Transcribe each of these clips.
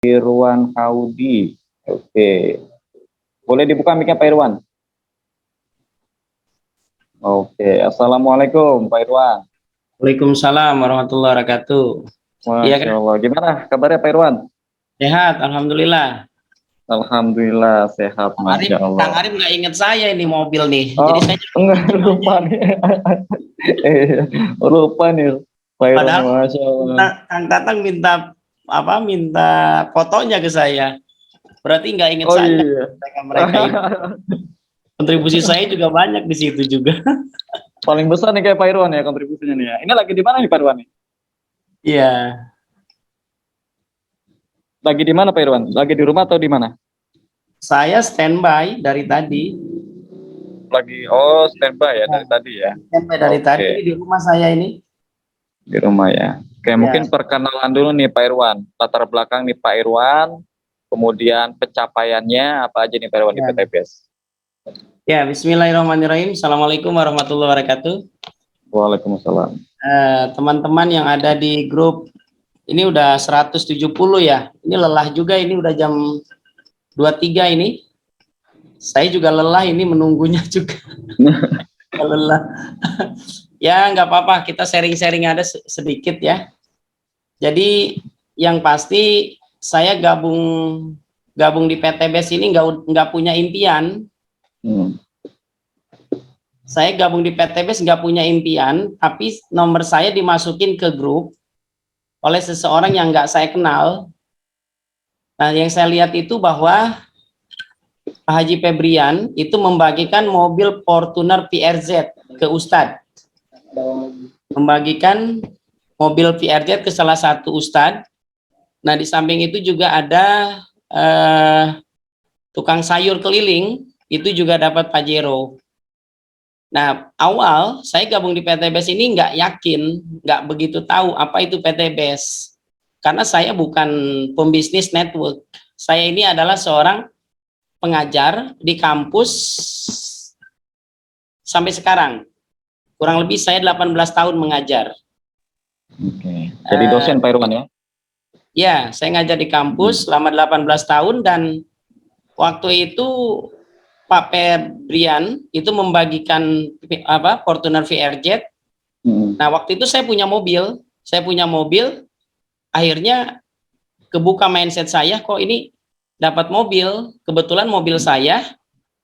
Irwan Haudi. Oke. Boleh dibuka mic-nya Pak Irwan? Oke. Assalamualaikum Pak Irwan. Waalaikumsalam warahmatullahi wabarakatuh. Masya Allah. Gimana kabarnya Pak Irwan? Sehat, alhamdulillah. Alhamdulillah sehat, Masya Allah. Kang Arif nggak inget saya ini mobil nih. Oh, jadi saya enggak lupa nih. Lupa nih Pak Irwan. Padahal Masya Allah. Kang Tatang minta fotonya ke saya. Berarti nggak inget Oh saya. iya. Mereka itu. Kontribusi saya juga banyak di situ juga. Paling besar nih kayak Pak Irwan ya kontribusinya nih ya. Ini lagi di mana nih Pak Irwan nih? Iya. Lagi di mana Pak Irwan? Lagi di rumah atau di mana? Saya standby dari tadi. Lagi standby ya dari tadi ya. Standby dari tadi di rumah saya ini. Di rumah ya. Oke, mungkin perkenalan dulu nih Pak Irwan. Latar belakang nih Pak Irwan. Kemudian pencapaiannya apa aja nih Pak Irwan di PTBS? Ya, bismillahirrahmanirrahim. Assalamualaikum warahmatullahi wabarakatuh. Waalaikumsalam. Teman-teman yang ada di grup ini udah 170 ya. Ini lelah juga, ini udah jam 23 ini. Saya juga lelah ini menunggunya juga. Lelah. Ya nggak apa-apa, kita sharing-sharing ada sedikit ya. Jadi yang pasti saya gabung di PTBS ini nggak punya impian. Saya gabung di PTBS nggak punya impian, tapi nomor saya dimasukin ke grup oleh seseorang yang nggak saya kenal. Nah, yang saya lihat itu bahwa Pak Haji Febrian itu membagikan mobil Fortuner VRZ ke Ustadz. Membagikan mobil VRZ ke salah satu Ustadz. Nah, di samping itu juga ada tukang sayur keliling, itu juga dapat Pajero. Nah, awal saya gabung di PTBS ini nggak yakin, nggak begitu tahu apa itu PTBS. Karena saya bukan pembisnis network. Saya ini adalah seorang pengajar di kampus sampai sekarang. Kurang lebih saya 18 tahun mengajar. Oke. Jadi dosen Pak Irwan ya? Ya, saya ngajar di kampus selama 18 tahun dan waktu itu Pak Febrian itu membagikan Fortuner VRZ. Nah, waktu itu saya punya mobil, akhirnya kebuka mindset saya, kok ini dapat mobil, kebetulan mobil saya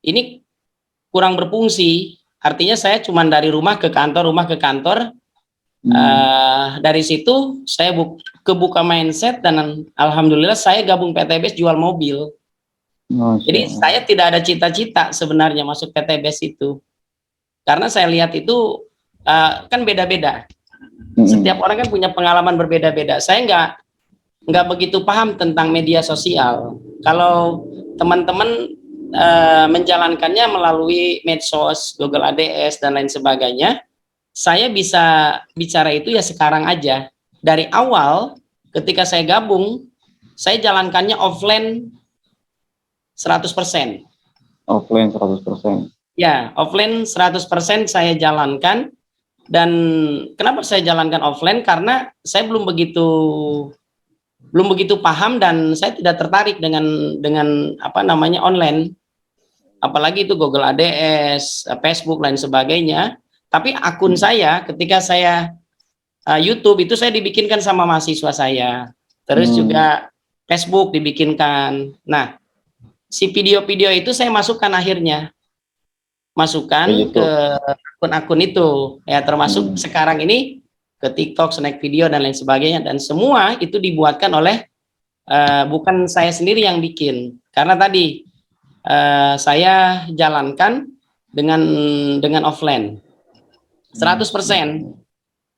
ini kurang berfungsi, artinya saya cuma dari rumah ke kantor, dari situ saya kebuka mindset dan alhamdulillah saya gabung PTBS jual mobil. Jadi saya tidak ada cita-cita sebenarnya masuk PTBS itu, karena saya lihat itu kan beda-beda. Setiap orang kan punya pengalaman berbeda-beda. Saya nggak begitu paham tentang media sosial. Kalau teman-teman menjalankannya melalui medsos, Google ADS dan lain sebagainya, saya bisa bicara itu ya sekarang aja. Dari awal ketika saya gabung, saya jalankannya offline 100%. Offline 100%. Ya, offline 100% saya jalankan. Dan kenapa saya jalankan offline? Karena saya belum begitu paham dan saya tidak tertarik dengan online. Apalagi itu Google ADS, Facebook lain sebagainya. Tapi akun saya ketika saya YouTube itu saya dibikinkan sama mahasiswa saya. Terus juga Facebook dibikinkan. Nah, si video-video itu saya masukkan ke akun-akun itu ya, termasuk sekarang ini ke TikTok, snack video dan lain sebagainya, dan semua itu dibuatkan oleh bukan saya sendiri yang bikin, karena tadi saya jalankan dengan offline 100%.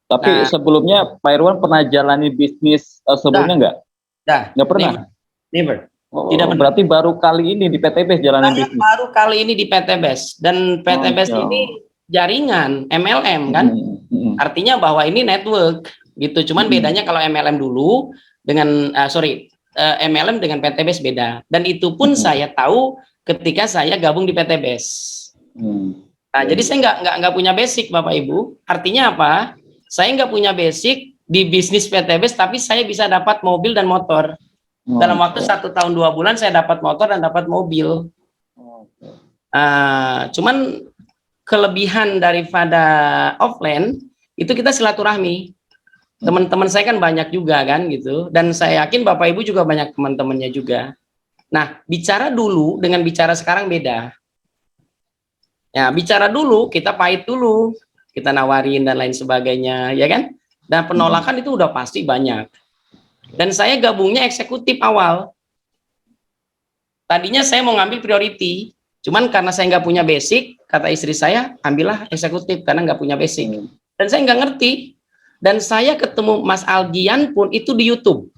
Tapi sebelumnya Pak Irwan pernah jalani bisnis sebelumnya nggak pernah? Never. Tidak, berarti baru kali ini di PTBS jalanin bisnis. Baru kali ini di PTBS, dan PTBS ini jaringan MLM kan, artinya bahwa ini network gitu. Cuman bedanya kalau MLM dulu dengan MLM dengan PTBS beda, dan itu pun saya tahu ketika saya gabung di PTBS. Nah, jadi saya nggak punya basic Bapak Ibu. Artinya apa? Saya nggak punya basic di bisnis PTBS, tapi saya bisa dapat mobil dan motor. Dalam waktu 1 tahun 2 bulan saya dapat motor dan dapat mobil. Cuman kelebihan daripada offline itu kita silaturahmi. Teman-teman saya kan banyak juga kan gitu, dan saya yakin Bapak Ibu juga banyak teman-temannya juga. Nah, bicara dulu dengan bicara sekarang beda. Ya, bicara dulu kita pahit dulu, kita nawarin dan lain sebagainya, ya kan? Dan penolakan itu udah pasti banyak. Dan saya gabungnya eksekutif awal. Tadinya saya mau ngambil priority, cuman karena saya nggak punya basic, kata istri saya, ambillah eksekutif karena nggak punya basic. Dan saya nggak ngerti. Dan saya ketemu Mas Algian pun itu di YouTube.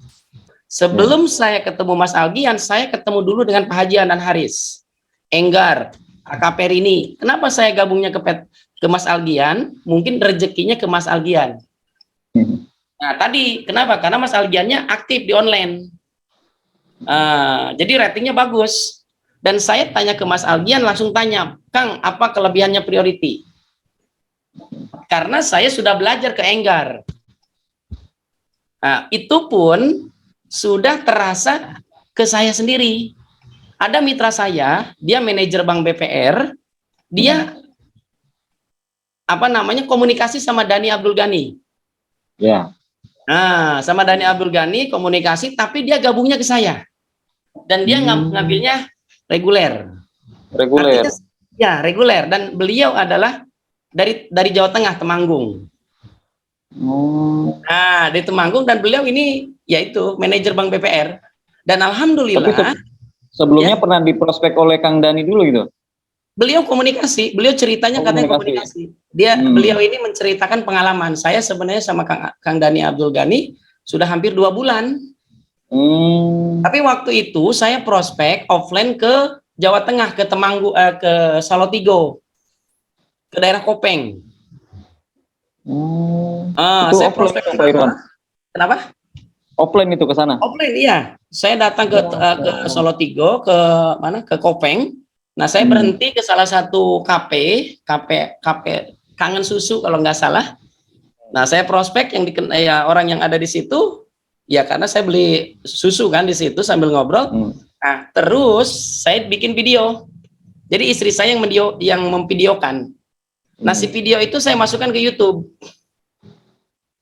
Sebelum saya ketemu Mas Algian, saya ketemu dulu dengan Pak Haji Andan Haris, Enggar, AKP Rini. Kenapa saya gabungnya ke Mas Algian? Mungkin rezekinya ke Mas Algian. Nah tadi kenapa? Karena Mas Algiannya aktif di online. Jadi ratingnya bagus. Dan saya tanya ke Mas Algian, langsung tanya, Kang, apa kelebihannya priority? Karena saya sudah belajar ke Enggar. Nah, itu pun sudah terasa ke saya sendiri. Ada mitra saya, dia manajer Bank BPR, dia komunikasi sama Dani Abdul Ghani. Ya. Nah, sama Dani Abdul Ghani komunikasi, tapi dia gabungnya ke saya. Dan dia ngambilnya reguler. Reguler. Artinya, ya, reguler. Dan beliau adalah dari Jawa Tengah, Temanggung. Nah, di Temanggung, dan beliau ini yaitu manajer Bank BPR. Dan alhamdulillah. Tapi sebelumnya pernah diprospek oleh Kang Dani dulu gitu? Beliau komunikasi, beliau ceritanya katanya komunikasi. Beliau ini menceritakan pengalaman. Saya sebenarnya sama Kang Dani Abdul Ghani sudah hampir 2 bulan. Tapi waktu itu saya prospek offline ke Jawa Tengah, ke Temanggung, ke Salotigo, ke daerah Kopeng. Itu saya offline prospek Pak Irwan? Kenapa? Offline itu ke sana? Offline, iya. Saya datang ke Salotigo, ke Kopeng. Nah, saya berhenti ke salah satu KP Kangen Susu kalau nggak salah. Nah, saya prospek yang orang yang ada di situ, ya karena saya beli susu kan di situ sambil ngobrol. Nah, terus saya bikin video. Jadi istri saya yang memvideokan. Nah, si video itu saya masukkan ke YouTube.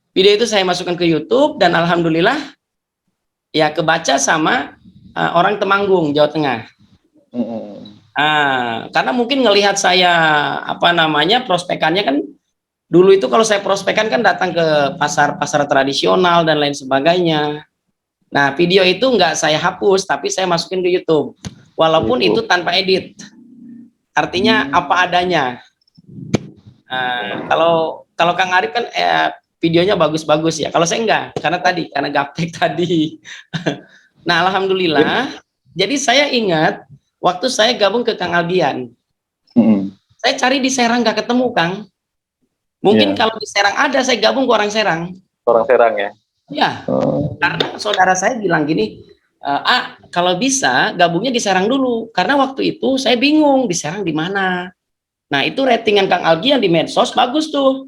Video itu saya masukkan ke YouTube dan alhamdulillah ya kebaca sama orang Temanggung, Jawa Tengah. Karena mungkin ngelihat saya prospekannya kan dulu itu kalau saya prospekkan kan datang ke pasar tradisional dan lain sebagainya. Nah, video itu nggak saya hapus tapi saya masukin ke YouTube walaupun itu tanpa edit, artinya apa adanya. Kalau Kang Arif kan videonya bagus-bagus ya, kalau saya enggak karena gaptek tadi. Nah, alhamdulillah. Jadi saya ingat waktu saya gabung ke Kang Algian, saya cari di Serang nggak ketemu, Kang. Mungkin kalau di Serang ada, saya gabung ke orang Serang. Orang Serang ya? Ya, karena saudara saya bilang gini, kalau bisa gabungnya di Serang dulu, karena waktu itu saya bingung di Serang di mana. Nah, itu ratingan Kang Algian di medsos bagus tuh,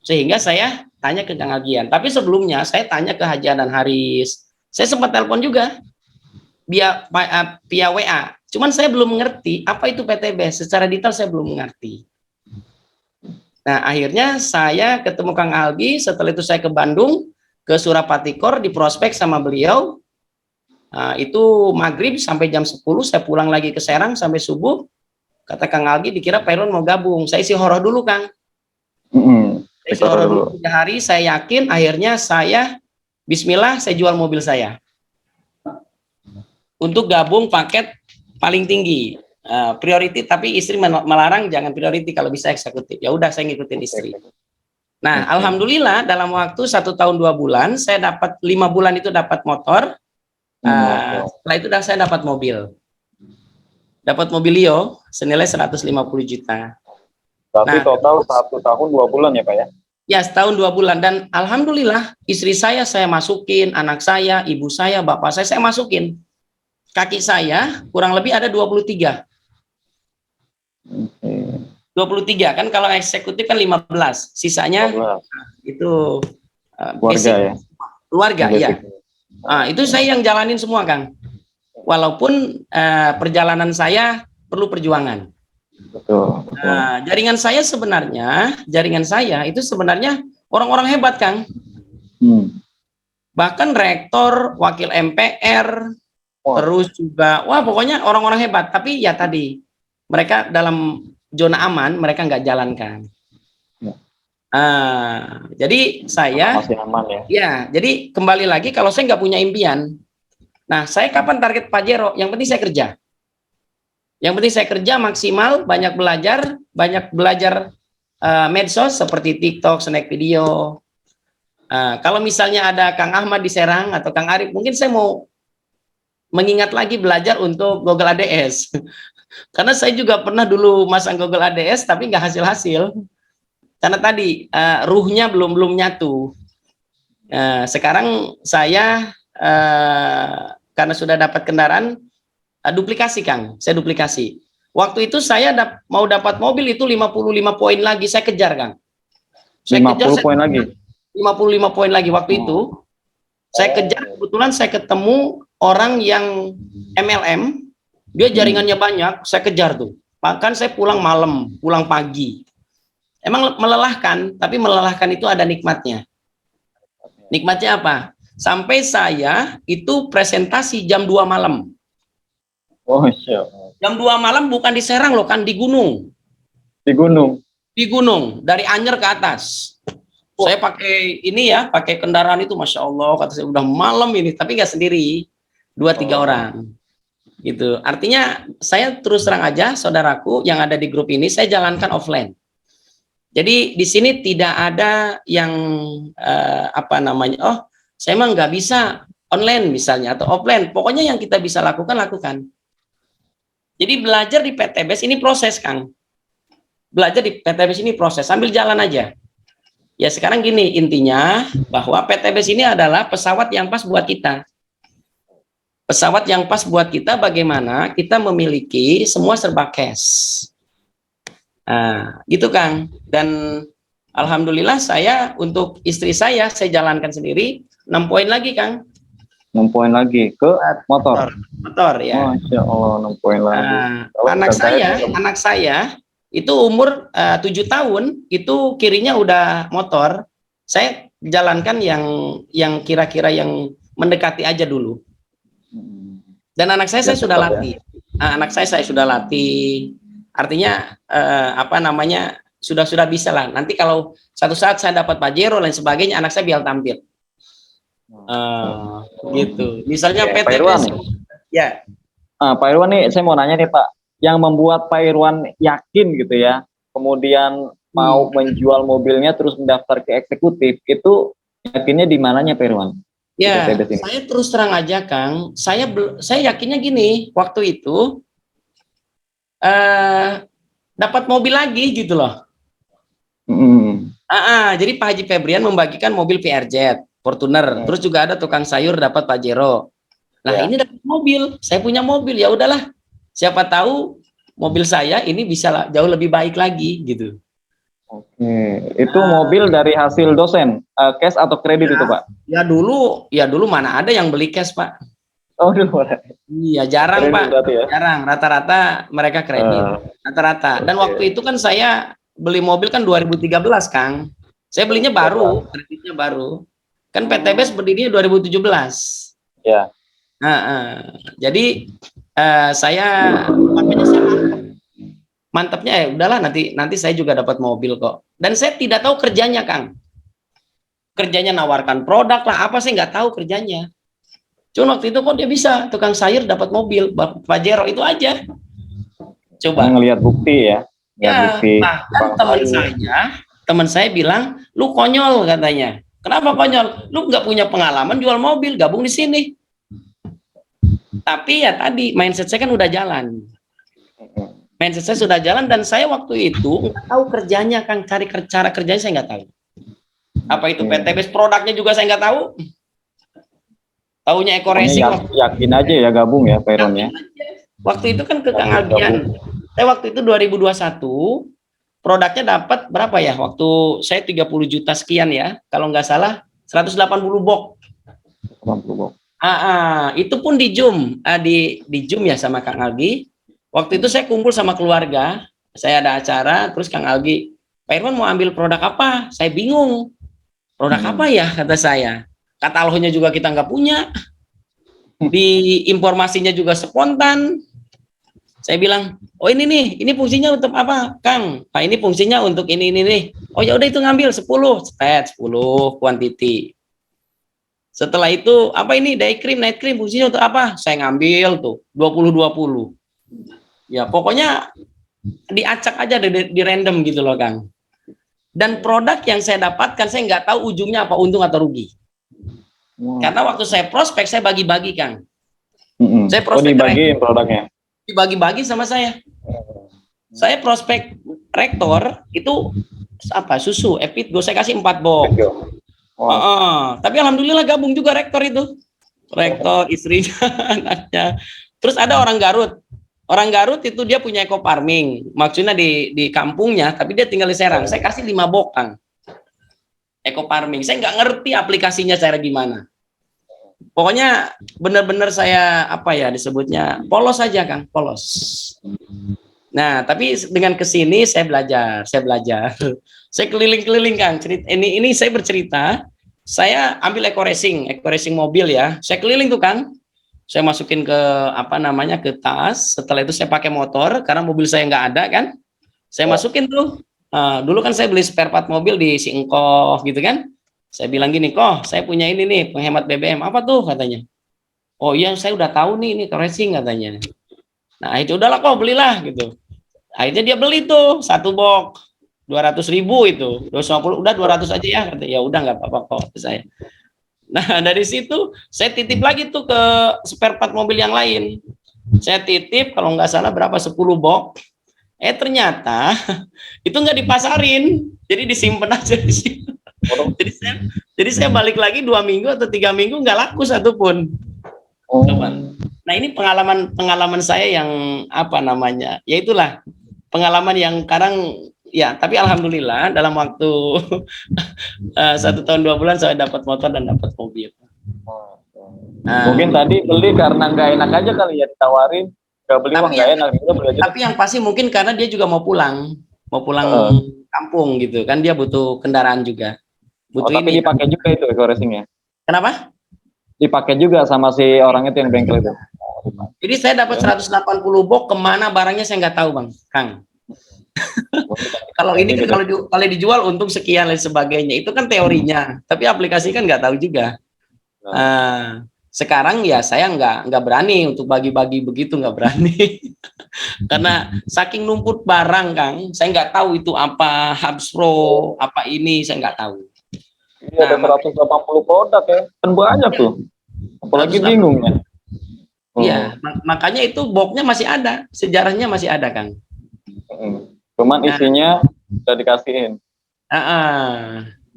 sehingga saya tanya ke Kang Algian. Tapi sebelumnya saya tanya ke Haji Andan Haris, saya sempat telepon juga via WA. Cuman saya belum mengerti apa itu PTB, secara detail saya belum mengerti. Nah, akhirnya saya ketemu Kang Algi, setelah itu saya ke Bandung, ke Surapatikor, di prospek sama beliau. Itu maghrib sampai jam 10, saya pulang lagi ke Serang sampai subuh. Kata Kang Algi, dikira Pak Irwan mau gabung. Saya isi horoh dulu, Kang. Saya isi horoh dulu 3 hari, saya yakin, akhirnya saya, bismillah, saya jual mobil saya. Untuk gabung paket paling tinggi. Priority, tapi istri melarang jangan priority, kalau bisa eksekutif. Ya udah, saya ngikutin istri. Nah, alhamdulillah dalam waktu 1 tahun 2 bulan saya dapat 5 bulan itu dapat motor. Setelah itu saya dapat mobil. Dapat mobilio senilai 150 juta. Berarti total 1 tahun 2 bulan ya, Pak ya? Ya, setahun 2 bulan, dan alhamdulillah istri saya masukin, anak saya, ibu saya, bapak saya masukin. Kaki saya kurang lebih ada 23. 23 kan, kalau eksekutif kan 15, sisanya 15. Itu keluarga ya. Keluarga ya. Itu saya yang jalanin semua, Kang. Walaupun perjalanan saya perlu perjuangan. Betul. Jaringan saya itu sebenarnya orang-orang hebat, Kang. Bahkan rektor, wakil MPR, terus juga, pokoknya orang-orang hebat. Tapi ya tadi, mereka dalam zona aman, mereka nggak jalankan. Jadi saya masih aman ya. Ya, jadi kembali lagi kalau saya nggak punya impian, nah saya kapan target Pajero? Yang penting saya kerja. Yang penting saya kerja maksimal, banyak belajar medsos seperti TikTok, snack video. Kalau misalnya ada Kang Ahmad di Serang atau Kang Arif, mungkin saya mau mengingat lagi belajar untuk Google ADS. Karena saya juga pernah dulu masang Google ADS tapi nggak hasil-hasil. Karena tadi ruhnya belum nyatu. Sekarang saya karena sudah dapat kendaraan duplikasi, Kang. Saya duplikasi. Waktu itu saya mau dapat mobil itu 55 poin lagi saya kejar, Kang. 50 poin lagi. 55 poin lagi waktu itu. Saya kejar, kebetulan saya ketemu orang yang MLM, dia jaringannya banyak, saya kejar tuh. Bahkan saya pulang malam, pulang pagi. Emang melelahkan, tapi melelahkan itu ada nikmatnya. Nikmatnya apa? Sampai saya itu presentasi jam 2 malam. Jam 2 malam bukan di Serang loh, kan di gunung. Di gunung? Di gunung, dari Anyer ke atas. Saya pakai ini ya, pakai kendaraan itu, Masya Allah, kata saya udah malam ini, tapi nggak sendiri, 2-3 orang. Gitu. Artinya saya terus terang aja, saudaraku yang ada di grup ini, saya jalankan offline. Jadi di sini tidak ada yang saya emang nggak bisa online misalnya atau offline. Pokoknya yang kita bisa lakukan. Jadi belajar di PTBS ini proses, Kang. Belajar di PTBS ini proses, sambil jalan aja. Ya sekarang gini, intinya bahwa PTBS ini adalah pesawat yang pas buat kita. Pesawat yang pas buat kita bagaimana kita memiliki semua serba cash. Gitu, Kang. Dan alhamdulillah saya untuk istri saya jalankan sendiri 6 poin lagi, Kang. 6 poin lagi ke motor. Motor ya. Masya Allah, 6 poin lagi. Anak saya itu umur 7 tahun, itu kirinya udah motor. Saya jalankan yang kira-kira yang mendekati aja dulu. Dan anak saya sudah latih. Anak saya sudah latih. Artinya sudah bisa lah. Nanti kalau satu saat saya dapat Pajero dan sebagainya, anak saya biar tampil. Gitu. Misalnya PTBS. Ya. Pak Irwan nih, saya mau nanya nih Pak, yang membuat Pak Irwan yakin gitu ya, kemudian mau menjual mobilnya terus mendaftar ke eksekutif, itu yakinnya di mananya Pak Irwan? Ya, saya terus terang aja, Kang. Saya yakinnya gini, waktu itu dapat mobil lagi gitu loh. Jadi Pak Haji Febrian membagikan mobil PRJ, Fortuner, terus juga ada tukang sayur dapat Pajero. Nah ini dapat mobil, saya punya mobil, ya udahlah. Siapa tahu mobil saya ini bisa jauh lebih baik lagi gitu. Oke, itu mobil dari hasil dosen, cash atau kredit itu Pak? Ya dulu mana ada yang beli cash Pak. Oh dulu. Iya jarang Pak, jarang. Rata-rata mereka kredit, rata-rata. Dan waktu itu kan saya beli mobil kan 2013 Kang. Saya belinya baru, kreditnya baru. Kan PTBS berdirinya 2017. Ya. Jadi saya mantapnya ya udahlah nanti saya juga dapat mobil kok. Dan saya tidak tahu kerjanya Kang. Kerjanya nawarkan produk lah apa, saya nggak tahu kerjanya. Cuma waktu itu kok dia bisa tukang sayur dapat mobil Pajero itu aja. Coba ngelihat bukti ya. Bukti. Bahkan teman saya bilang, lu konyol katanya. Kenapa konyol? Lu nggak punya pengalaman jual mobil, gabung di sini. Tapi ya tadi mindset saya kan udah jalan. Mindset saya sudah jalan dan saya waktu itu nggak tahu kerjanya, Kang. Cari cara kerjanya saya nggak tahu. Apa itu PTBS, produknya juga saya nggak tahu. Taunya Eko Racing. Yakin aja ya gabung ya Pak Irwan ya. Waktu itu kan ke Kang Albian. Saya waktu itu 2021 produknya dapat berapa ya? Waktu saya 30 juta sekian ya. Kalau nggak salah 180 box. 180 box. Itu pun di Zoom, di Zoom ya sama Kang Algi. Waktu itu saya kumpul sama keluarga, saya ada acara, terus Kang Algi, Pak Irwan mau ambil produk apa? Saya bingung, produk apa ya, kata saya. Katalognya juga kita nggak punya, di informasinya juga spontan. Saya bilang, oh ini nih, ini fungsinya untuk apa, Kang? Pak, ini fungsinya untuk ini nih. Oh ya udah itu ngambil 10, 10 quantity. Setelah itu, apa ini day cream, night cream, fungsinya untuk apa? Saya ngambil tuh 20-20. Ya pokoknya diacak aja di random gitu loh Kang. Dan produk yang saya dapatkan, saya nggak tahu ujungnya apa, untung atau rugi. Karena waktu saya prospek, saya bagi-bagi Kang. Saya prospek dibagiin produknya. Dibagi-bagi sama saya. Saya prospek rektor itu apa, susu Epitgo, saya kasih 4 box. Tapi alhamdulillah gabung juga rektor itu, rektor, istrinya, anaknya. Terus ada orang Garut itu dia punya eco farming, maksudnya di kampungnya, tapi dia tinggal di Serang. Saya kasih 5 box Kang, eco farming. Saya nggak ngerti aplikasinya cara gimana. Pokoknya benar-benar saya apa ya disebutnya, polos aja Kang, polos. Nah, tapi dengan kesini saya belajar. Saya keliling-keliling Kang. Ini saya bercerita. Saya ambil eco racing mobil ya. Saya keliling tuh Kang. Saya masukin ke apa namanya, ke tas. Setelah itu saya pakai motor karena mobil saya nggak ada kan. Saya masukin tuh. Dulu kan saya beli spare part mobil di si Engkoh gitu kan. Saya bilang gini, kok saya punya ini nih penghemat BBM. Apa tuh katanya? Oh iya saya udah tahu nih, ini racing katanya. Nah itu udahlah kok belilah gitu. Akhirnya dia beli tuh 1 box 200.000 itu, 250, udah 200 aja ya, kata. Ya udah nggak apa-apa kok saya. Nah dari situ saya titip lagi tuh ke spare part mobil yang lain. Saya titip kalau nggak salah berapa 10 box. Ternyata itu nggak dipasarin, jadi disimpan aja di situ. Jadi saya balik lagi 2 minggu atau 3 minggu nggak laku satupun. Nah ini pengalaman saya yang apa namanya, ya itulah pengalaman yang sekarang ya, tapi alhamdulillah dalam waktu 1 tahun 2 bulan saya dapat motor dan dapat mobil. Mungkin tadi beli karena nggak enak aja kali ya, ditawarin, nggak beli mah nggak enak, beli aja. Tapi yang pasti mungkin karena dia juga mau pulang kampung gitu kan, dia butuh kendaraan juga. Tapi dipakai juga itu eco racingnya. Kenapa? Dipakai juga sama si orang itu yang bengkel itu. Jadi saya dapat 180 box, kemana barangnya saya nggak tahu Bang Kang. Kalau ini kan kalau dijual untung sekian dan sebagainya, itu kan teorinya, tapi aplikasi kan nggak tahu juga. Sekarang ya saya nggak berani untuk bagi-bagi begitu, nggak berani. Karena saking numpuk barang Kang, saya nggak tahu itu apa Habspro, apa ini saya nggak tahu. Iya, ada 180 produk ya, kan banyak tuh. Apalagi bingung ya. Iya, makanya itu boxnya masih ada, sejarahnya masih ada Kang. Cuman isinya udah dikasihin.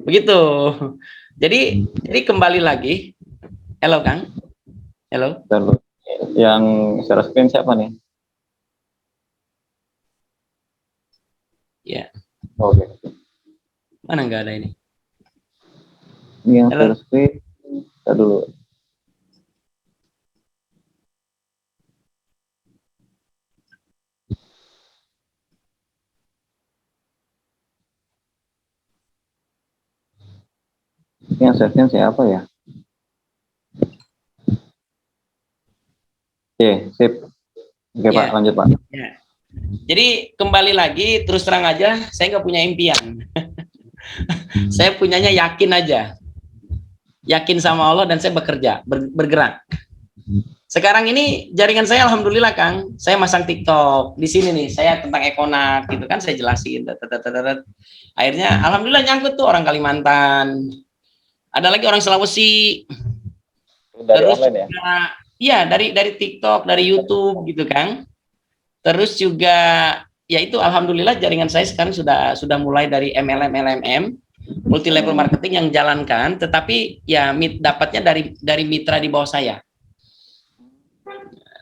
Begitu. Jadi kembali lagi. Halo Kang. Halo. Yang share screen siapa nih? Ya. Oke. Mana nggak ada ini? Ini yang share screen. Kita dulu. Yang share screen siapa ya? Oke, sip. Oke Pak, lanjut Pak. Ya. Jadi kembali lagi, terus terang aja, saya nggak punya impian. Saya punyanya yakin aja. Yakin sama Allah dan saya bekerja, bergerak. Sekarang ini jaringan saya alhamdulillah Kang, saya masang TikTok di sini nih, saya tentang Ekonak gitu kan, saya jelasin. Akhirnya alhamdulillah nyangkut tuh orang Kalimantan, ada lagi orang Sulawesi. Dari terus online ya? Iya dari TikTok, dari YouTube gitu Kang. Terus juga ya itu alhamdulillah jaringan saya sekarang sudah mulai dari MLM multi level marketing yang jalankan, tetapi ya dapatnya dari mitra di bawah saya.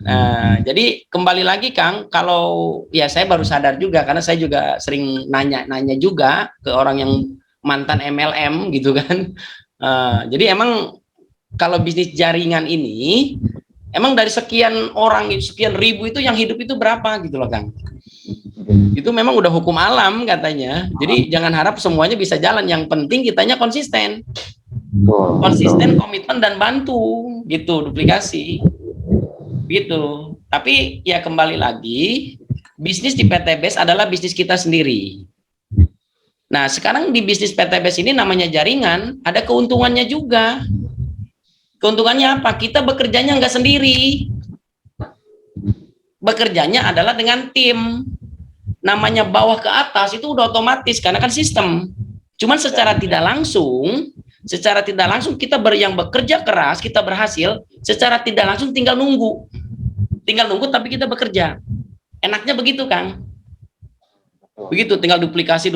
Nah, jadi kembali lagi Kang, kalau ya saya baru sadar juga karena saya juga sering nanya juga ke orang yang mantan MLM gitu kan. Jadi emang kalau bisnis jaringan ini, emang dari sekian orang, sekian ribu itu yang hidup itu berapa gitu loh Kang. Itu memang udah hukum alam katanya. Jadi jangan harap semuanya bisa jalan. Yang penting kitanya konsisten. Konsisten, komitmen, dan bantu. Gitu, duplikasi. Gitu. Tapi ya kembali lagi, bisnis di PTBS adalah bisnis kita sendiri. Nah, sekarang di bisnis PTBS ini namanya jaringan, ada keuntungannya juga. Keuntungannya apa? Kita bekerjanya nggak sendiri. Bekerjanya adalah dengan tim. Namanya bawah ke atas itu udah otomatis karena kan sistem. Cuman secara tidak langsung kita yang bekerja keras, kita berhasil, secara tidak langsung tinggal nunggu. Tinggal nunggu tapi kita bekerja. Enaknya begitu, Kang. Begitu, tinggal duplikasi.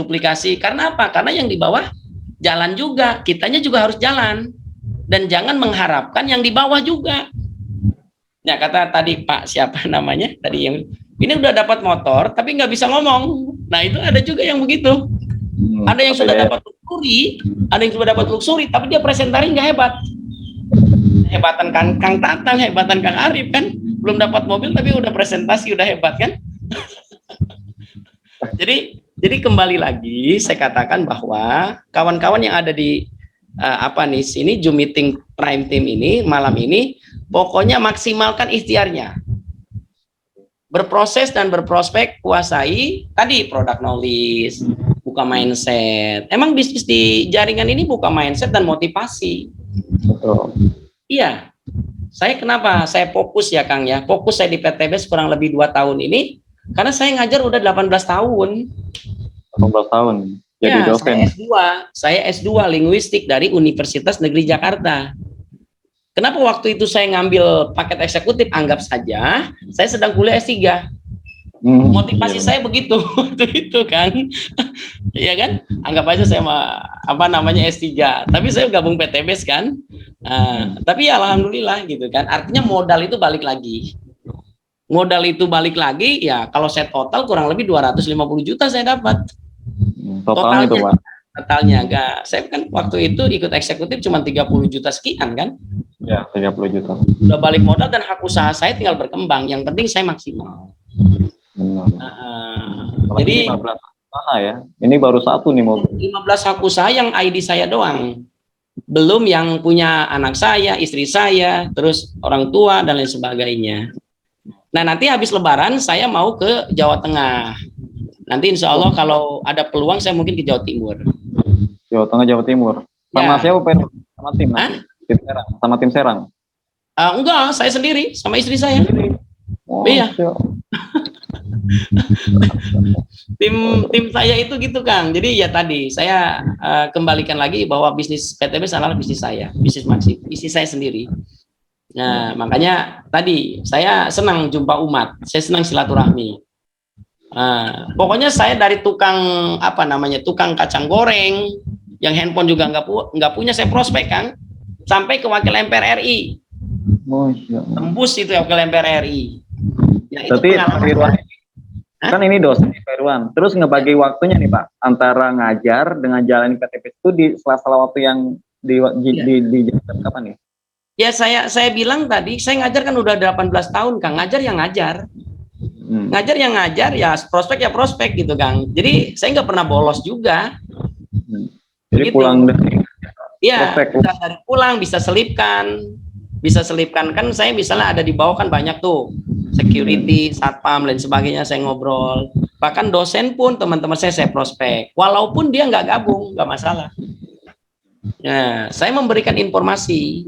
Karena apa? Karena yang di bawah jalan juga, kitanya juga harus jalan. Dan jangan mengharapkan yang di bawah juga. Ya, kata tadi Pak siapa namanya? Tadi yang ini udah dapat motor tapi nggak bisa ngomong. Nah, itu ada juga yang begitu. Ada yang sudah dapat luxury, tapi dia presentasi nggak hebat. Hebatan Kang Tatang, hebatan Kang Arif kan, belum dapat mobil tapi udah presentasi udah hebat kan. Jadi kembali lagi saya katakan bahwa kawan-kawan yang ada di sini Zoom meeting prime team ini malam ini, pokoknya maksimalkan ikhtiarnya. Berproses dan berprospek, kuasai tadi product knowledge, buka mindset. Emang bisnis di jaringan ini buka mindset dan motivasi. Betul. Iya. Kenapa saya fokus ya Kang ya? Fokus saya di PTBS kurang lebih 2 tahun ini karena saya ngajar udah 18 tahun. 18 tahun. Jadi ya, dosen. Saya S2 linguistik dari Universitas Negeri Jakarta. Kenapa waktu itu saya ngambil paket eksekutif? Anggap saja saya sedang kuliah S3. Motivasi saya begitu waktu itu kan. Iya kan? Anggap aja saya S3. Tapi saya gabung PTBS kan. Tapi ya alhamdulillah gitu kan. Artinya modal itu balik lagi. Ya kalau saya total kurang lebih 250 juta saya dapat. Totalnya itu, Pak. Totalnya enggak. Saya kan waktu itu ikut eksekutif cuma 30 juta sekian kan. Ya, 30 juta. Udah balik modal dan hak usaha saya tinggal berkembang. Yang penting saya maksimal. Jadi 15 usaha ya. Ini baru satu nih mobil. 15 hak usaha yang ID saya doang. Belum yang punya anak saya, istri saya, terus orang tua dan lain sebagainya. Nah, nanti habis lebaran saya mau ke Jawa Tengah. Nanti insya Allah kalau ada peluang saya mungkin ke Jawa Timur. Jawa Tengah, Jawa Timur. Sama siapa, Pak? Sama tim? Tim Serang. Sama tim Serang? Enggak, saya sendiri sama istri saya. Iya. tim saya itu gitu Kang. Jadi ya tadi saya kembalikan lagi bahwa bisnis PTBS adalah bisnis saya, bisnis saya sendiri. Nah, makanya tadi saya senang jumpa umat, saya senang silaturahmi. Pokoknya saya dari tukang tukang kacang goreng yang handphone juga nggak punya saya prospek Kang, sampai ke wakil MPR RI. Tembus itu wakil MPR RI. Ya, itu pengalaman. Kan ini dosen Pak Irwan, terus ngebagi waktunya nih Pak antara ngajar dengan jalan PTBS itu di sela-sela waktu yang di kapan nih? Ya saya bilang tadi saya ngajar kan udah 18 tahun Kang, ngajar yang ngajar. Ngajar ya prospek gitu Kang. Jadi saya nggak pernah bolos juga. Jadi gitu. Pulang dari dari pulang bisa selipkan kan saya misalnya ada di bawah kan banyak tuh security, satpam dan sebagainya saya ngobrol. Bahkan dosen pun teman-teman saya prospek. Walaupun dia nggak gabung, nggak masalah. Nah, saya memberikan informasi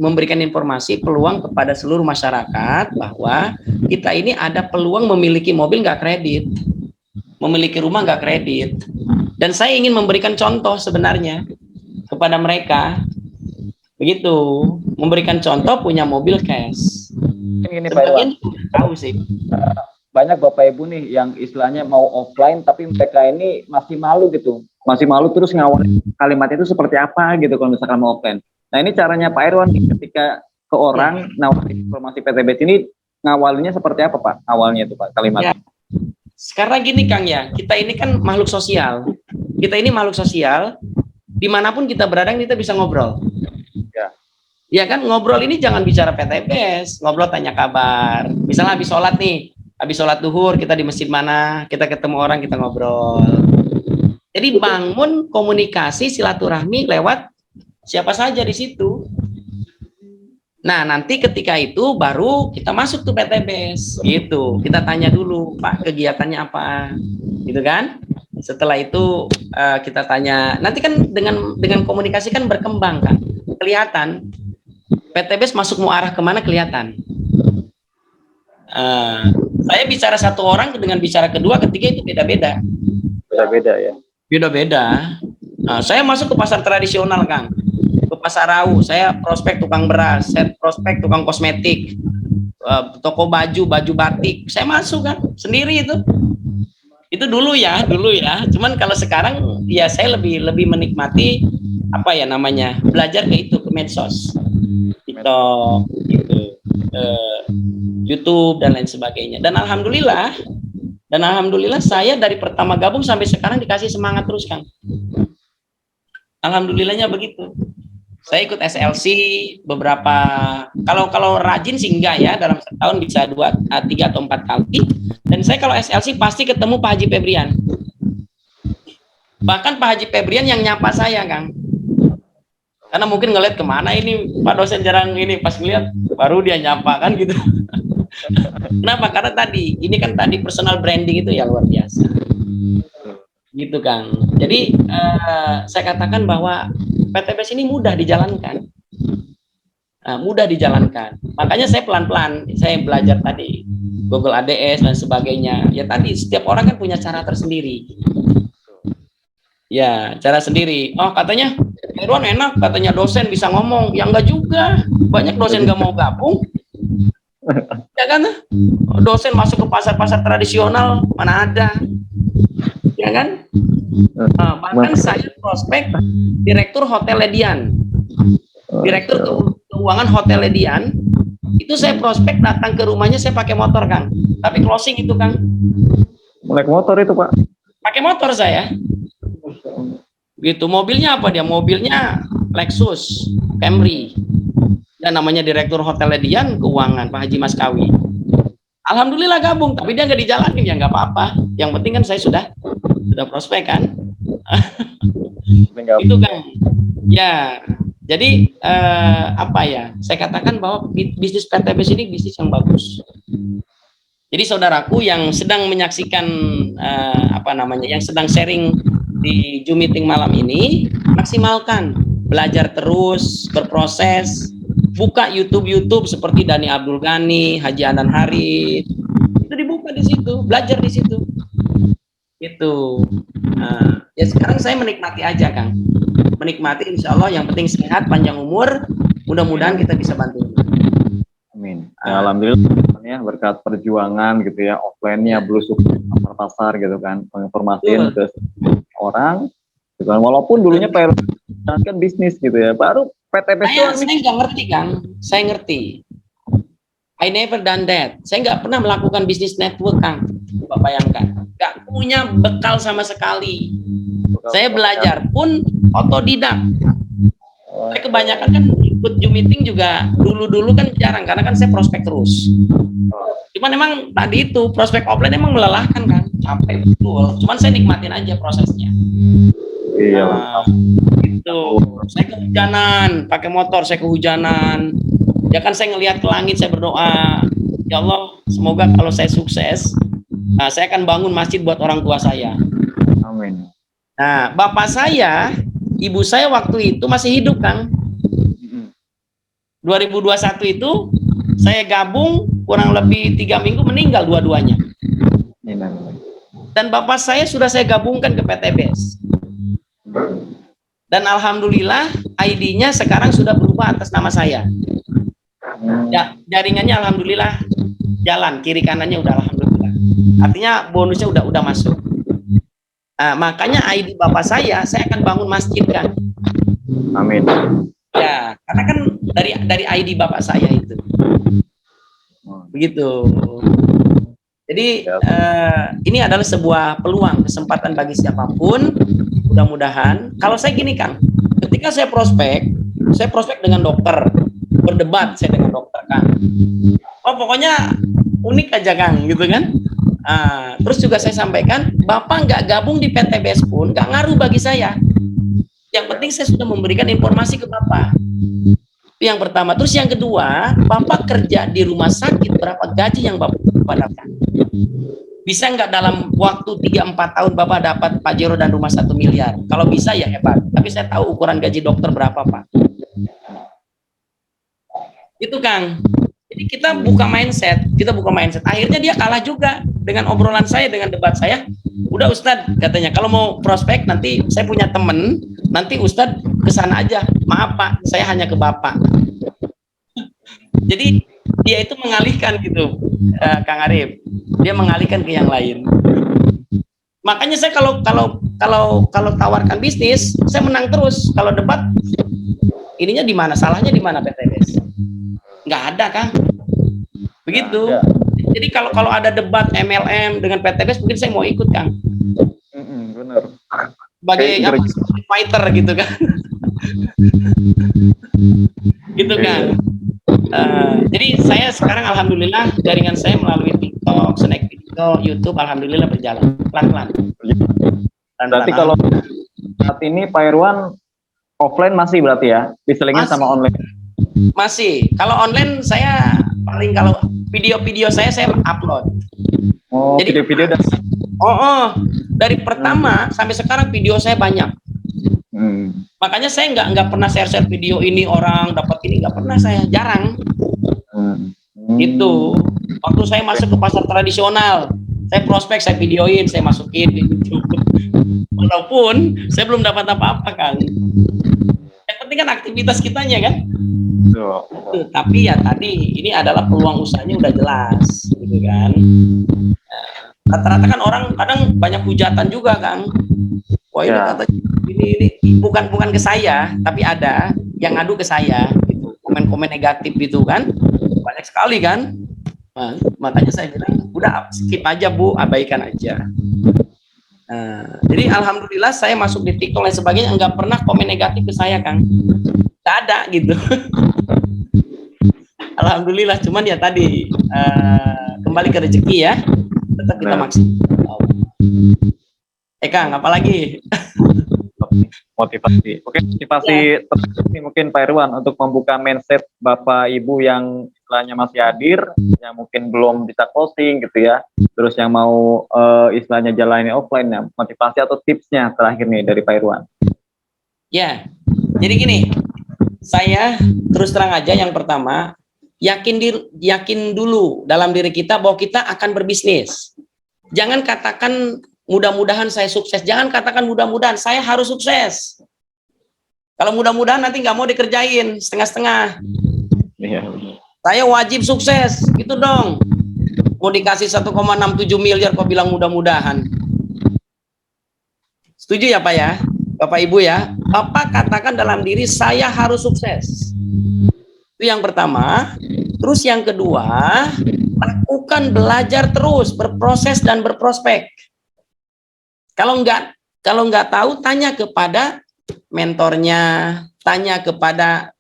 peluang kepada seluruh masyarakat bahwa kita ini ada peluang memiliki mobil nggak kredit, memiliki rumah nggak kredit, dan saya ingin memberikan contoh sebenarnya kepada mereka, begitu, memberikan contoh punya mobil cash. Ini Pak Irwan, tahu sih. Banyak Bapak Ibu nih yang istilahnya mau offline tapi mereka ini masih malu gitu. Masih malu terus ngawalin kalimat itu seperti apa gitu kalau misalkan mau offline. Nah, ini caranya Pak Irwan ketika ke orang nawarin informasi PTBS ini ngawalinya seperti apa Pak? Awalnya itu Pak kalimatnya. Ya. Sekarang gini Kang ya, kita ini kan makhluk sosial. Kita ini makhluk sosial, dimanapun kita berada kita bisa ngobrol. Ya kan, ngobrol ini jangan bicara PTBS, ngobrol tanya kabar. Misalnya habis sholat nih, habis sholat duhur kita di masjid mana, kita ketemu orang kita ngobrol. Jadi bangun komunikasi silaturahmi lewat siapa saja di situ. Nah, nanti ketika itu baru kita masuk tuh PTBS gitu. Kita tanya dulu, Pak, kegiatannya apa? Gitu kan? Setelah itu kita tanya. Nanti kan dengan komunikasi kan berkembang kan. Kelihatan PTBS masuk mau arah kemana kelihatan. Saya bicara satu orang dengan bicara kedua, ketiga itu beda-beda. Beda-beda ya. Beda-beda. Saya masuk ke pasar tradisional, Kang. Ke pasar Rau, saya prospek tukang beras, saya prospek tukang kosmetik, toko baju batik, saya masuk kan sendiri itu dulu ya. Cuman kalau sekarang ya saya lebih menikmati apa ya namanya, belajar ke medsos, TikTok, gitu, YouTube dan lain sebagainya. Dan alhamdulillah saya dari pertama gabung sampai sekarang dikasih semangat terus, Kang. Alhamdulillahnya begitu. Saya ikut SLC beberapa, kalau rajin sih enggak ya, dalam setahun bisa 2, 3 atau 4 kali. Dan saya kalau SLC pasti ketemu Pak Haji Febrian. Bahkan Pak Haji Febrian yang nyapa saya, Kang. Karena mungkin ngeliat kemana ini Pak dosen jarang ini, pas ngeliat baru dia nyapa kan gitu. Kenapa? Karena ini kan personal branding itu ya luar biasa. Gitu, Kang. Jadi saya katakan bahwa PTBS ini mudah dijalankan. Mudah dijalankan. Makanya saya pelan-pelan, saya belajar tadi Google ADS dan sebagainya. Ya tadi setiap orang kan punya cara tersendiri. Ya, cara sendiri. Oh, katanya Irwan enak, katanya dosen bisa ngomong. Ya enggak juga. Banyak dosen nggak mau gabung. Ya kan? Dosen masuk ke pasar-pasar tradisional mana ada. Ya kan? Bahkan saya prospek direktur Hotel Ledian, direktur keuangan Hotel Ledian, itu saya prospek datang ke rumahnya, saya pakai motor, Kang, tapi closing itu, Kang. Naik motor itu, Pak? Pakai motor saya. Gitu. Mobilnya apa dia? Mobilnya Lexus Camry. Dan namanya direktur Hotel Ledian keuangan Pak Haji Maskawi. Alhamdulillah gabung, tapi dia nggak dijalanin, ya nggak apa-apa. Yang penting kan saya sudah prospek kan. Itu, Kang. Ya, jadi apa ya? Saya katakan bahwa bisnis PTBS ini bisnis yang bagus. Jadi saudaraku yang sedang menyaksikan yang sedang sharing di Zoom meeting malam ini, maksimalkan, belajar terus, berproses, buka YouTube seperti Dani Abdul Ghani, Haji Anan Harid, itu dibuka di situ, belajar di situ. Itu. Ya sekarang saya menikmati aja, Kang. Menikmati, insya Allah yang penting sehat, panjang umur, mudah-mudahan kita bisa bantu. Amin. Ya, alhamdulillah ya, berkat perjuangan gitu ya, offline-nya belusuk pasar gitu kan, penginformasiin ke orang gitu kan. Walaupun dulunya kan bisnis gitu ya, baru PTBS saya nggak ngerti, Kang. Saya ngerti. I never done that. Saya nggak pernah melakukan bisnis network, Kang. Coba bayangkan. Nggak punya bekal sama sekali. Saya belajar pun otodidak. Saya kebanyakan kan ikut Zoom meeting juga dulu kan jarang, karena kan saya prospek terus. Cuman emang tadi itu prospek offline emang melelahkan, kan, capek betul. Cuman saya nikmatin aja prosesnya. Iya. Itu. Saya kehujanan, pakai motor saya kehujanan. Ya kan saya ngelihat ke langit, saya berdoa, ya Allah, semoga kalau saya sukses, saya akan bangun masjid buat orang tua saya. Amin. Nah, bapak saya, ibu saya waktu itu masih hidup, Kang. 2021 itu saya gabung kurang lebih 3 minggu meninggal dua-duanya. Dan bapak saya sudah saya gabungkan ke PTBS. Dan alhamdulillah ID-nya sekarang sudah berubah atas nama saya. Ya, jaringannya alhamdulillah jalan, kiri kanannya udah alhamdulillah. Artinya bonusnya udah masuk. Makanya ID bapak saya akan bangun masjid, kan. Amin. Ya, karena kan dari ID bapak saya itu. Begitu. Jadi ini adalah sebuah peluang, kesempatan bagi siapapun. Mudah-mudahan, kalau saya gini, Kang, ketika saya prospek dengan dokter, berdebat saya dengan dokter Kang. Oh pokoknya unik aja Kang, gitu kan. Terus juga saya sampaikan, Bapak nggak gabung di PTBS pun nggak ngaruh bagi saya. Yang penting saya sudah memberikan informasi ke Bapak. Itu yang pertama. Terus yang kedua, Bapak kerja di rumah sakit, berapa gaji yang Bapak dapatkan? Bisa nggak dalam waktu 3-4 tahun Bapak dapat Pajero dan rumah 1 miliar? Kalau bisa ya hebat. Tapi saya tahu ukuran gaji dokter berapa Pak. Itu Kang. Jadi kita buka mindset. Akhirnya dia kalah juga dengan obrolan saya, dengan debat saya. Udah Ustadz katanya, kalau mau prospek nanti saya punya temen, nanti Ustadz kesana aja. Maaf Pak, saya hanya ke Bapak. Jadi dia itu mengalihkan gitu, Kang Arif. Dia mengalihkan ke yang lain. Makanya saya kalau tawarkan bisnis, saya menang terus. Kalau debat, ininya di mana? Salahnya di mana PTBS? Nggak ada Kang. Begitu. Jadi kalau ada debat MLM dengan PTBS, mungkin saya mau ikut Kang. Benar. Sebagai fighter gitu kan. Gitu kan. Jadi saya sekarang alhamdulillah jaringan saya melalui TikTok, Snack Video, YouTube alhamdulillah berjalan pelan-pelan. Berarti kalau saat ini Pak Irwan offline masih berarti ya, diselingin sama online? Masih. Kalau online saya paling kalau video-video saya upload. Oh, jadi video-video dari pertama sampai sekarang video saya banyak. Makanya saya nggak pernah share video ini orang dapat ini, nggak pernah, saya jarang. Itu waktu saya masuk ke pasar tradisional, saya prospek, saya videoin, saya masukin di YouTube. Walaupun saya belum dapat apa-apa Kang. Yang penting kan aktivitas kitanya kan. Tapi ya tadi ini adalah peluang usahanya udah jelas, gitu kan. Rata-rata kan orang kadang banyak hujatan juga Kang. Wah ini kata ini bukan ke saya, tapi ada yang ngadu ke saya, gitu. Komen-komen negatif gitu kan, banyak sekali kan. Nah, makanya saya bilang udah skip aja Bu, abaikan aja. Jadi alhamdulillah saya masuk di TikTok dan sebagainya nggak pernah komen negatif ke saya Kang, nggak ada gitu. Alhamdulillah, cuman ya tadi kembali ke rezeki ya, tetap kita maksimal. Kang, apa lagi? Motivasi. Oke, motivasi ini mungkin Pak Irwan untuk membuka mindset Bapak Ibu yang istilahnya masih hadir, yang mungkin belum bisa closing gitu ya, terus yang mau istilahnya jalani offline ya, motivasi atau tipsnya terakhir nih dari Pak Irwan. Ya, jadi gini, saya terus terang aja yang pertama, yakin dulu dalam diri kita bahwa kita akan berbisnis. Jangan katakan mudah-mudahan saya sukses. Jangan katakan mudah-mudahan saya harus sukses. Kalau mudah-mudahan nanti nggak mau dikerjain setengah-setengah. Iya. Saya wajib sukses, gitu dong. Mau dikasih 1,67 miliar kok bilang mudah-mudahan. Setuju ya Pak ya? Bapak Ibu ya? Bapak katakan dalam diri saya harus sukses. Itu yang pertama. Terus yang kedua, lakukan belajar terus, berproses dan berprospek. Kalau nggak tahu, tanya kepada mentornya, tanya kepada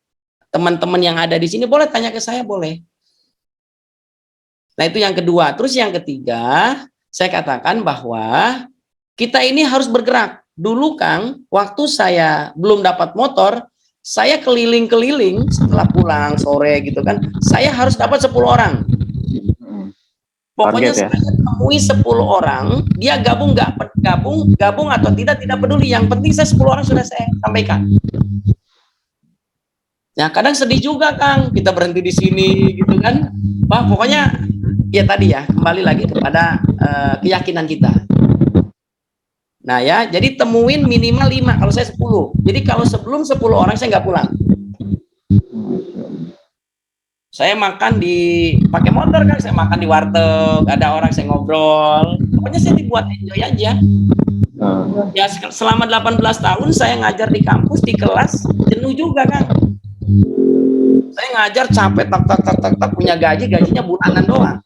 teman-teman yang ada di sini, boleh tanya ke saya, boleh. Nah itu yang kedua. Terus yang ketiga, saya katakan bahwa kita ini harus bergerak. Dulu Kang, waktu saya belum dapat motor, saya keliling-keliling setelah pulang sore gitu kan, saya harus dapat 10 orang. Pokoknya saya temui 10 orang, dia gabung atau tidak peduli. Yang penting saya 10 orang sudah saya sampaikan. Nah, kadang sedih juga Kang, kita berhenti di sini gitu kan. Wah, pokoknya ya tadi ya, kembali lagi kepada keyakinan kita. Nah ya, jadi temuin minimal 5, kalau saya 10. Jadi kalau sebelum 10 orang saya nggak pulang. Saya makan pakai motor kan, saya makan di warteg, ada orang saya ngobrol. Pokoknya saya dibuat enjoy aja. Ya selama 18 tahun saya ngajar di kampus, di kelas, jenuh juga kan. Saya ngajar capek, tak punya gajinya bulanan doang.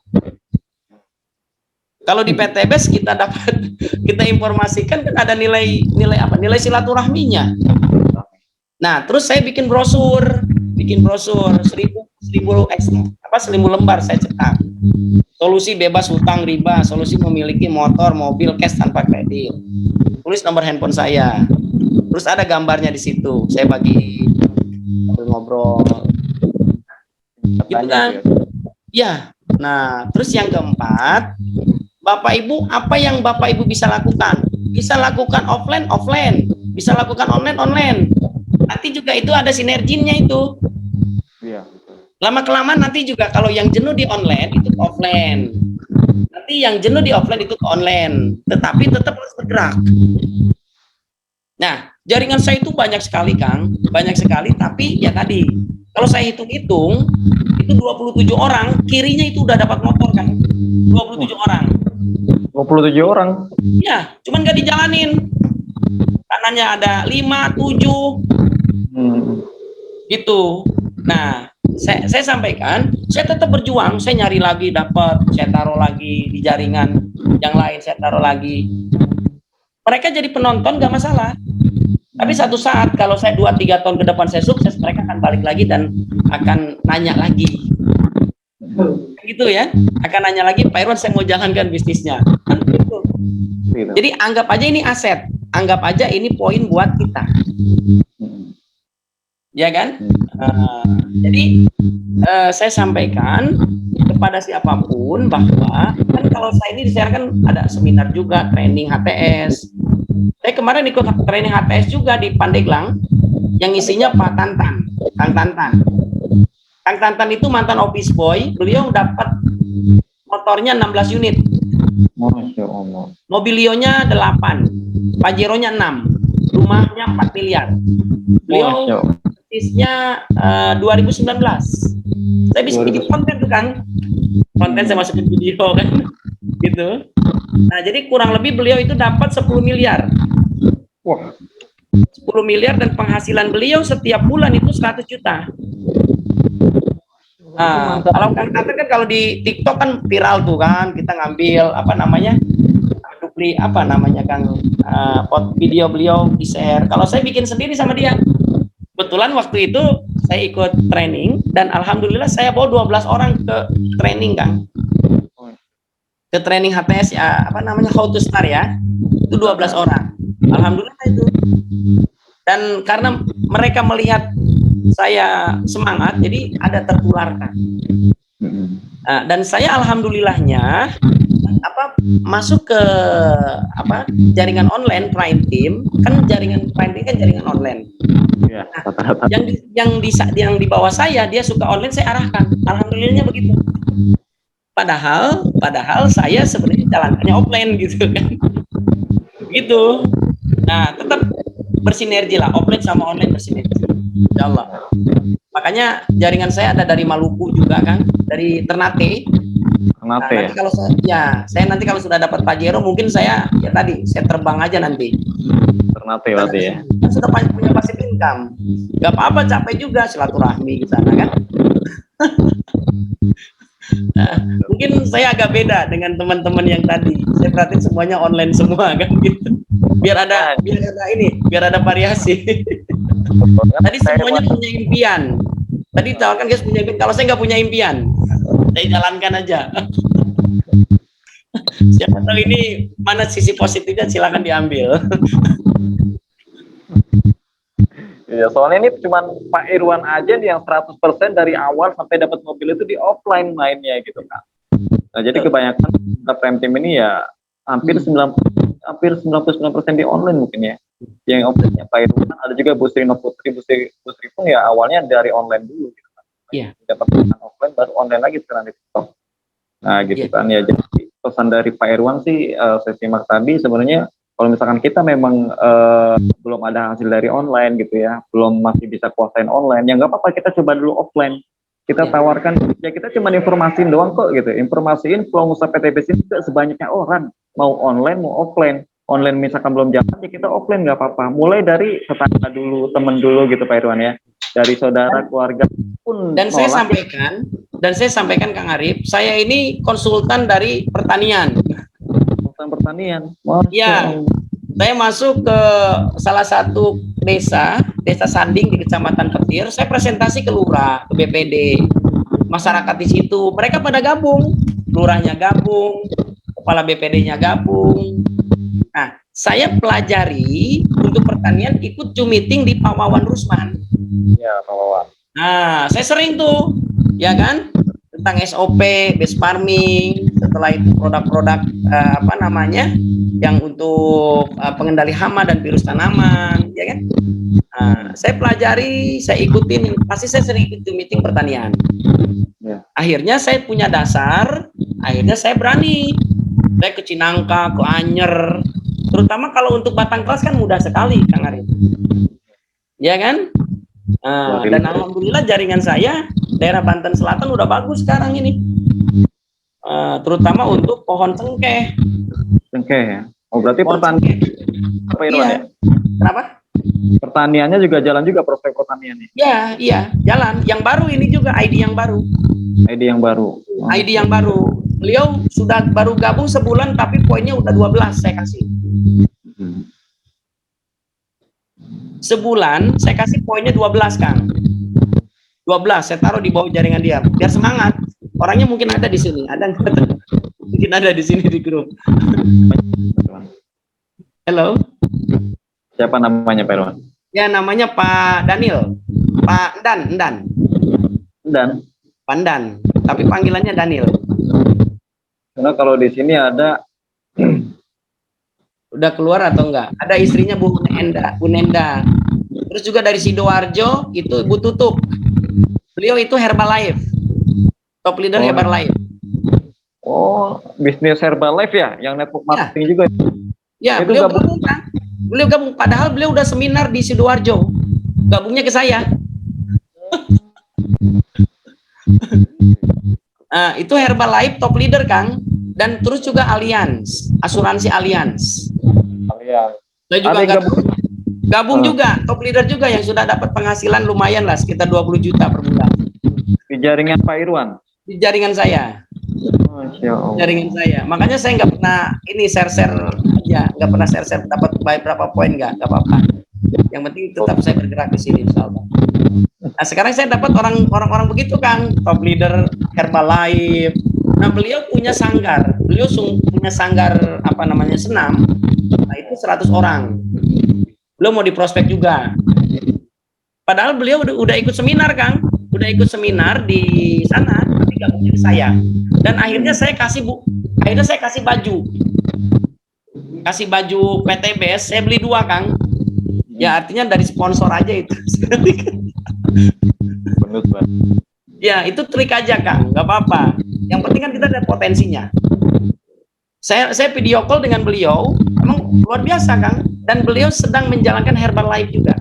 Kalau di PTBS kita informasikan kan ada nilai silaturahminya. Nah, terus saya bikin brosur, bikin brosur 1000 lembar saya cetak. Solusi bebas hutang riba, solusi memiliki motor, mobil, cash tanpa kredit. Tulis nomor handphone saya. Terus ada gambarnya di situ. Saya bagi ngobrol. Gitu kan? Ya. Nah, terus yang keempat, Bapak Ibu, apa yang Bapak Ibu bisa lakukan? Bisa lakukan offline, bisa lakukan online. Nanti juga itu ada sinerginya itu. Iya. Lama kelamaan nanti juga kalau yang jenuh di online itu ke offline. Nanti yang jenuh di offline itu ke online. Tetapi tetap harus bergerak. Nah, jaringan saya itu banyak sekali, Kang. Banyak sekali, tapi ya tadi. Kalau saya hitung-hitung, itu 27 orang, kirinya itu udah dapat motor, Kang. 27 orang. 27 orang? Ya, cuman nggak dijalanin. Kanannya ada 5, 7. Gitu. Nah, saya sampaikan, saya tetap berjuang, saya nyari lagi dapat, saya taruh lagi di jaringan yang lain, saya taruh lagi. Mereka jadi penonton gak masalah. Tapi satu saat kalau saya 2-3 tahun ke depan saya sukses, mereka akan balik lagi dan akan nanya lagi. Gitu ya, akan nanya lagi, Pak Irwan saya mau jalankan bisnisnya. Kan gitu. Jadi anggap aja ini aset, anggap aja ini poin buat kita. Ya kan? Jadi saya sampaikan kepada siapapun bahwa kan kalau saya ini saya kan ada seminar juga training HTS. Saya kemarin ikut training HTS juga di Pandeglang yang isinya Pak Tantan, Kang Tantan. Kang Tantan itu mantan office boy, beliau dapat motornya 16 unit. Masya Allah. Mobilionya 8, Pajeronya 6, rumahnya 4 miliar. Beliau bisnisnya 2019. Saya bisa bikin konten tuh kan, konten saya masukin video kan, gitu. Nah jadi kurang lebih beliau itu dapat 10 miliar. Wah. 10 miliar dan penghasilan beliau setiap bulan itu 100 juta. Nah, kalau kan kalau di TikTok kan viral tuh kan, kita ngambil apa namanya, dupli apa namanya Kang, video beliau di share. Kalau saya bikin sendiri sama dia. Kebetulan waktu itu saya ikut training dan alhamdulillah saya bawa 12 orang ke training Kang. Ke training HTS ya, apa namanya, How to Start ya. Itu 12 orang. Alhamdulillah itu. Dan karena mereka melihat saya semangat, jadi ada tertularkan. Nah, dan saya alhamdulillahnya masuk ke jaringan online Prime Team, kan jaringan Prime Team kan jaringan online. Ya, nah, yang di bawah saya dia suka online, saya arahkan. Alhamdulillahnya begitu. Padahal saya sebenarnya jalankannya offline gitu kan. Gitu. Nah, tetap bersinergi lah, offline sama online bersinergi. Insyaallah. Makanya jaringan saya ada dari Maluku juga kan, dari Ternate. Nah, nanti kalau saya nanti kalau sudah dapat Pajero mungkin saya ya tadi saya terbang aja nanti. Ternate berarti ya. Sudah punya passive income. Gak apa-apa, capek juga silaturahmi di sana kan. Nah, mungkin saya agak beda dengan teman-teman yang tadi. Saya perhatiin semuanya online semua kan gitu. Biar ada variasi. Tadi semuanya punya impian. Tadi tawarkan guys punya impian. Kalau saya nggak punya impian, saya jalankan aja. Siapa tahu ini mana sisi positifnya, silakan diambil. Ya, soalnya ini cuma Pak Irwan aja nih yang 100% dari awal sampai dapat mobil itu di offline mainnya gitu kan. Nah, jadi kebanyakan Prime Team ini ya hampir 99% di online mungkin ya. Yang offline-nya Pak Irwan, ada juga Bu Sri Putri pun ya awalnya dari online dulu gitu kan. Iya. Dapat offline baru online lagi sekarang di TikTok. Nah, gitu kan ya. Jadi pesan dari Pak Irwan sih saya simak tadi sebenarnya kalau misalkan kita memang belum ada hasil dari online gitu ya, belum masih bisa kuasain online, ya nggak apa-apa, kita coba dulu offline. Kita tawarkan, ya kita cuma informasiin doang kok gitu. Informasiin peluang usaha PTBS ini juga sebanyaknya orang, mau online mau offline. Online misalkan belum jalan, ya kita offline nggak apa-apa. Mulai dari tetangga dulu, teman dulu gitu Pak Irwan ya, dari saudara, keluarga pun. Dan saya sampaikan Kang Arif, saya ini konsultan dari pertanian. Pertanian. Ya, saya masuk ke salah satu desa Sanding di Kecamatan Petir, saya presentasi ke lurah, ke BPD, masyarakat di situ, mereka pada gabung, lurahnya gabung, kepala BPD-nya gabung. Nah, saya pelajari untuk pertanian ikut Zoom meeting di Pak Wawan Rusman. Ya, Pak Wawan. Nah, saya sering tuh, ya kan, tentang SOP, base farming, setelah itu produk-produk apa namanya, yang untuk pengendali hama dan virus tanaman, ya kan. Saya pelajari, saya ikutin, pasti saya sering ikut meeting pertanian. Ya. Akhirnya saya punya dasar, akhirnya saya berani, saya ke Cinangka, ke Anyer, terutama kalau untuk batang kelas kan mudah sekali, Kang Arif, ya kan. Dan alhamdulillah jaringan saya daerah Banten Selatan udah bagus sekarang ini, terutama untuk pohon cengkeh. Cengkeh ya. Oh berarti pertanian apa Irwan ya? Kenapa? Pertaniannya juga jalan juga prospek pertaniannya. Iya, jalan. Yang baru ini juga ID yang baru. ID yang baru. ID yang baru. Beliau sudah baru gabung sebulan tapi poinnya udah 12 saya kasih. Sebulan saya kasih poinnya 12, Kang. 12 saya taruh di bawah jaringan dia biar semangat. Orangnya mungkin ada di sini, mungkin ada di sini di grup. Halo. Siapa namanya Pak Irwan? Ya namanya Pak Daniel. Pak Endan. Pak Endan, tapi panggilannya Daniel. Karena kalau di sini ada udah keluar atau enggak? Ada istrinya Bu Nenda. Terus juga dari Sidoarjo itu Ibu Tutuk. Beliau itu Herbalife. Top leader Herbalife. Oh, bisnis Herbalife ya, yang network marketing juga. Ya, beliau gabung kan? Beliau gabung, padahal beliau udah seminar di Sidoarjo. Gabungnya ke saya. Nah, itu Herbalife top leader, Kang. Dan terus juga Allianz, asuransi Allianz. Saya juga gabung juga, top leader juga yang sudah dapat penghasilan lumayan lah, sekitar 20 juta per bulan. Di jaringan Pak Irwan? Di jaringan saya. Masya Allah. Jaringan saya. Makanya saya nggak pernah ini share aja, nggak pernah share dapat berapa poin nggak apa-apa. Yang penting tetap saya bergerak di sini, insyaallah. Nah sekarang saya dapat orang-orang begitu, Kang, top leader Herbalife. Nah beliau punya sanggar, punya sanggar apa namanya senam. Nah itu 100 orang. Beliau mau diprospek juga. Padahal beliau udah ikut seminar, Kang, udah ikut seminar di sana, tapi gabungnya ke saya. Dan akhirnya saya kasih baju PTBS, saya beli 2, Kang. Ya artinya dari sponsor aja itu. Ya itu trik aja, Kang, nggak apa-apa. Yang penting kan kita ada potensinya. Saya video call dengan beliau, emang luar biasa, Kang. Dan beliau sedang menjalankan Herbalife juga.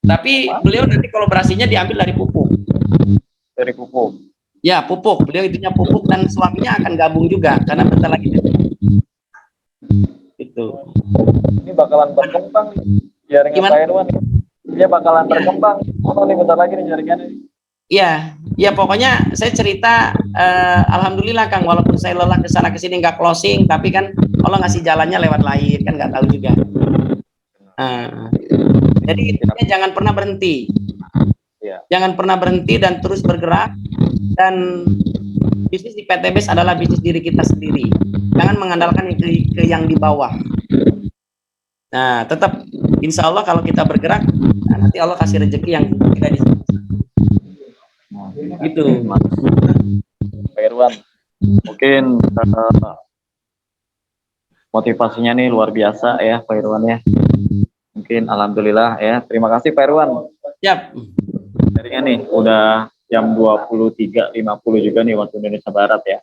Tapi beliau nanti kolaborasinya diambil dari pupuk. Dari pupuk. Ya pupuk, beliau intinya pupuk dan suaminya akan gabung juga karena bentar lagi. Itu. Ini bakalan berkembang jaringan Pak Irwan. Dia bakalan berkembang. Oh nih bentar lagi nih jaringannya. Iya, pokoknya saya cerita, alhamdulillah, Kang, walaupun saya lelah ke sana ke sini nggak closing, tapi kan Allah ngasih jalannya lewat lain, kan nggak tahu juga. Jadi intinya jangan pernah berhenti. Jangan pernah berhenti dan terus bergerak, dan bisnis di PTBS adalah bisnis diri kita sendiri. Jangan mengandalkan ke yang di bawah. Nah, tetap insya Allah kalau kita bergerak, nanti Allah kasih rezeki yang tidak di gitu. Pak Irwan, mungkin motivasinya nih luar biasa ya Pak Irwan ya. Mungkin alhamdulillah ya. Terima kasih Pak Irwan. Siap. Jaringan nih udah jam 23.50 juga nih waktu Indonesia Barat ya.